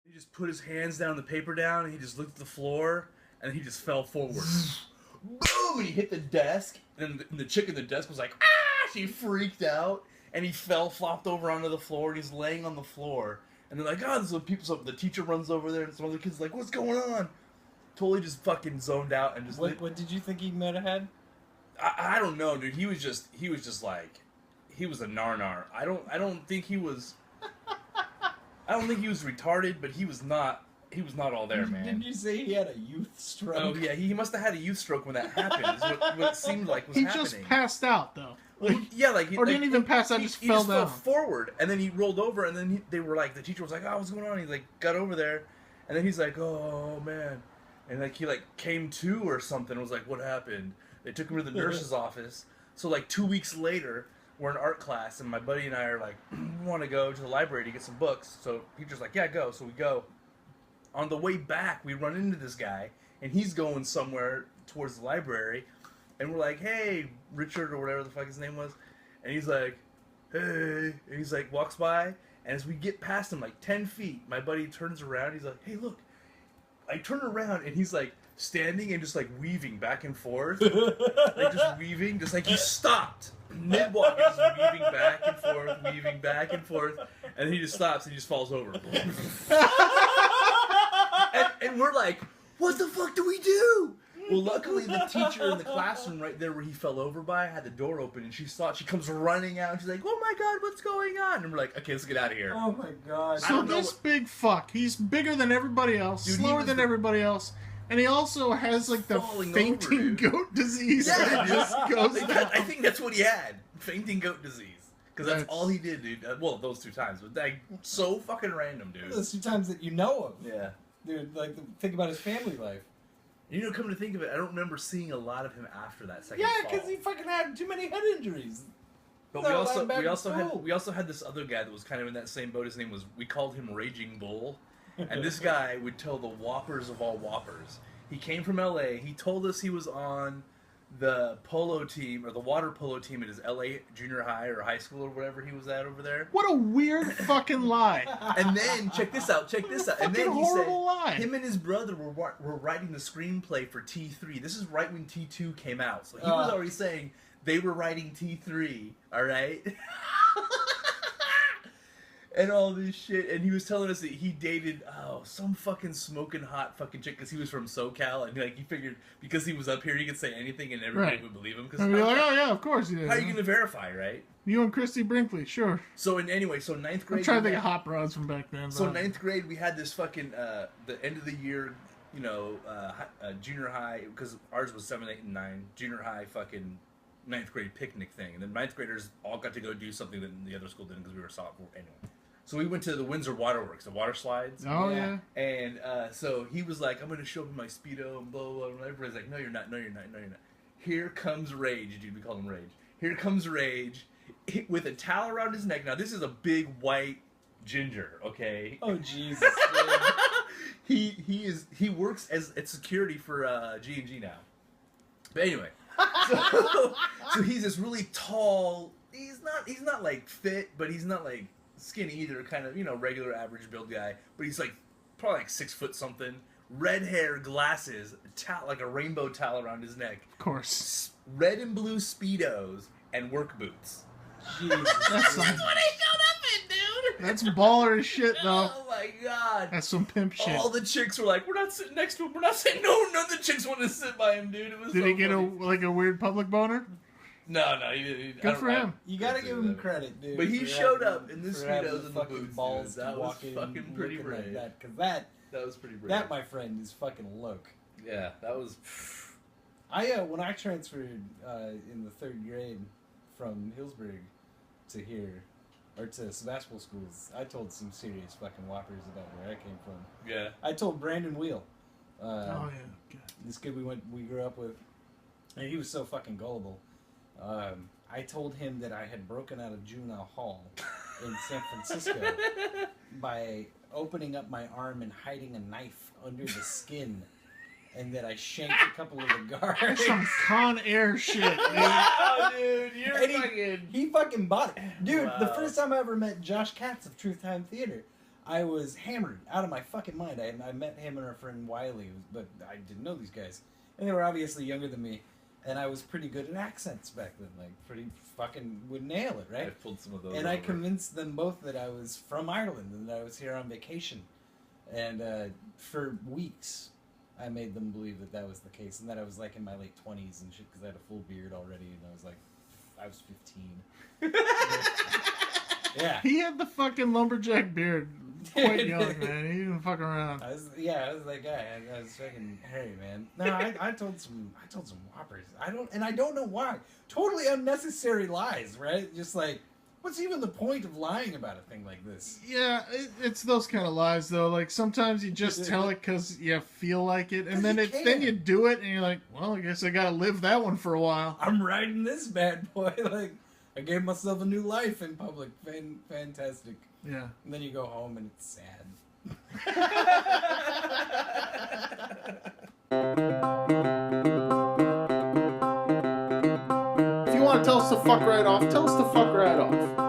He just put his hands down, the paper down, and he just looked at the floor, and he just fell forward. Boom! And he hit the desk, and the chick in the desk was like, ah! She freaked out, and he flopped over onto the floor, and he's laying on the floor. And they're like, oh, there's some people, so the teacher runs over there, and some other kids are like, what's going on? Totally just fucking zoned out, and just... What did you think he might have had? I don't know, dude. He was just like... He was a nar. I don't think he was... I don't think he was retarded, but he was not all there, man. Didn't you say he had a youth stroke? Oh, yeah, he must have had a youth stroke when that happened, is what it seemed like was happening. He just passed out, though. Well, yeah, like... Or didn't even pass out, just fell down. He fell forward, and then he rolled over, and then they were like... The teacher was like, oh, what's going on? He, like, got over there, and then he's like, oh, man. And, like, he, like, came to or something, was like, what happened? They took him to the nurse's office. So, like, 2 weeks later... We're in art class, and my buddy and I are like, we want to go to the library to get some books. So teacher's like, yeah, go. So we go. On the way back, we run into this guy, and he's going somewhere towards the library. And we're like, hey, Richard, or whatever the fuck his name was. And he's like, hey. And he's like, walks by. And as we get past him, like 10 feet, my buddy turns around. He's like, hey, look. I turn around, and he's like standing and just like weaving back and forth. Like just weaving, just like he stopped. Mid-walk, just weaving back and forth, and then he just stops and he just falls over. and we're like, what the fuck do we do? Well, luckily the teacher in the classroom right there where he fell over by had the door open, and she comes running out, and she's like, oh my god, what's going on? And we're like, okay, let's get out of here. Oh my god. So this big fuck, he's bigger than everybody else, Dude, slower than everybody else. And he also has, like, the fainting goat disease. Yeah, that just goes down. I think that's what he had. Fainting goat disease. Because that's all he did, dude. Well, those 2 times. But, like, so fucking random, dude. Those 2 times that you know of. Yeah. Dude, like, think about his family life. You know, come to think of it, I don't remember seeing a lot of him after that second Yeah, fall. because he fucking had too many head injuries. But No, we also had this other guy that was kind of in that same boat. His name was, we called him Raging Bull. And this guy would tell the whoppers of all whoppers. He came from LA. He told us he was on the polo team, or the water polo team at his LA junior high or high school or whatever he was at over there. What a weird fucking lie. And then, check this out. And then he said, lie. him and his brother were writing the screenplay for T3. This is right when T2 came out. So he was already saying they were writing T3, alright? And all this shit, and he was telling us that he dated some fucking smoking hot fucking chick because he was from SoCal, and like he figured because he was up here he could say anything and everybody would believe him. Because and we're like, oh yeah, of course he did. How are you gonna verify, right? You and Christy Brinkley, sure. So anyway, so 9th grade. I'm trying to think of hot broads from back then. So 9th grade, we had this fucking the end of the year, junior high, because ours was 7, 8, and 9. Junior high fucking 9th grade picnic thing, and then 9th graders all got to go do something that the other school didn't because we were sophomore anyway. So we went to the Windsor Waterworks, the water slides. Oh, yeah. And so he was like, I'm going to show up in my Speedo and blah, blah, blah. And everybody's like, no, you're not. Here comes Rage, dude. We call him Rage. Here comes Rage with a towel around his neck. Now, this is a big white ginger, okay? Oh, Jesus. He works at security for G&G now. But anyway, so he's this really tall, he's not like fit, but he's not like skinny either, kind of, regular average build guy, but he's like probably like 6 foot something, red hair, glasses, like a rainbow towel around his neck, of course, red and blue Speedos, and work boots. Jesus. That's what he showed up in, dude. That's baller as shit, though. Oh my god. That's some pimp shit. All the chicks were like, we're not sitting next to him. We're not sitting. No, none of the chicks wanted to sit by him, dude. It was Did so he get funny. a weird public boner? No, he didn't. Good for him. You gotta give him credit, dude. But he showed up in the for having Speedos and the fucking boots, balls dude. That to was walk in fucking pretty looking like brave. that, because that was pretty brave. That, my friend, is fucking loke. Yeah, that was. When I transferred in the 3rd grade from Hillsburg to here, or to Sebastopol schools, I told some serious fucking whoppers about where I came from. Yeah. I told Brandon Wheel. Oh yeah. God. This kid we grew up with, and he was so fucking gullible. I told him that I had broken out of juvenile hall in San Francisco by opening up my arm and hiding a knife under the skin, and that I shanked a couple of the guards. That's some Con Air shit, dude. Wow, dude, you're And fucking. he fucking bought it. Dude, Wow. The first time I ever met Josh Katz of Truth Time Theater, I was hammered out of my fucking mind. I met him and our friend Wiley, but I didn't know these guys. And they were obviously younger than me. And I was pretty good at accents back then. Like, pretty fucking would nail it, right? I pulled some of those And over. I convinced them both that I was from Ireland and that I was here on vacation. And for weeks, I made them believe that that was the case. And that I was, like, in my late 20s and shit, because I had a full beard already. And I was, like, I was 15. Yeah. He had the fucking lumberjack beard quite young, man. He didn't fuck around. I was that guy. I was fucking hairy, man. No, I told some whoppers. I don't know why. Totally unnecessary lies, right? Just like, what's even the point of lying about a thing like this? Yeah, it's those kind of lies, though. Like, sometimes you just tell it because you feel like it, and then then you do it, and you're like, well, I guess I gotta live that one for a while. I'm riding this bad boy. Like, I gave myself a new life in public. Fantastic. Yeah. And then you go home and it's sad. If you want to tell us to fuck right off, tell us to fuck right off.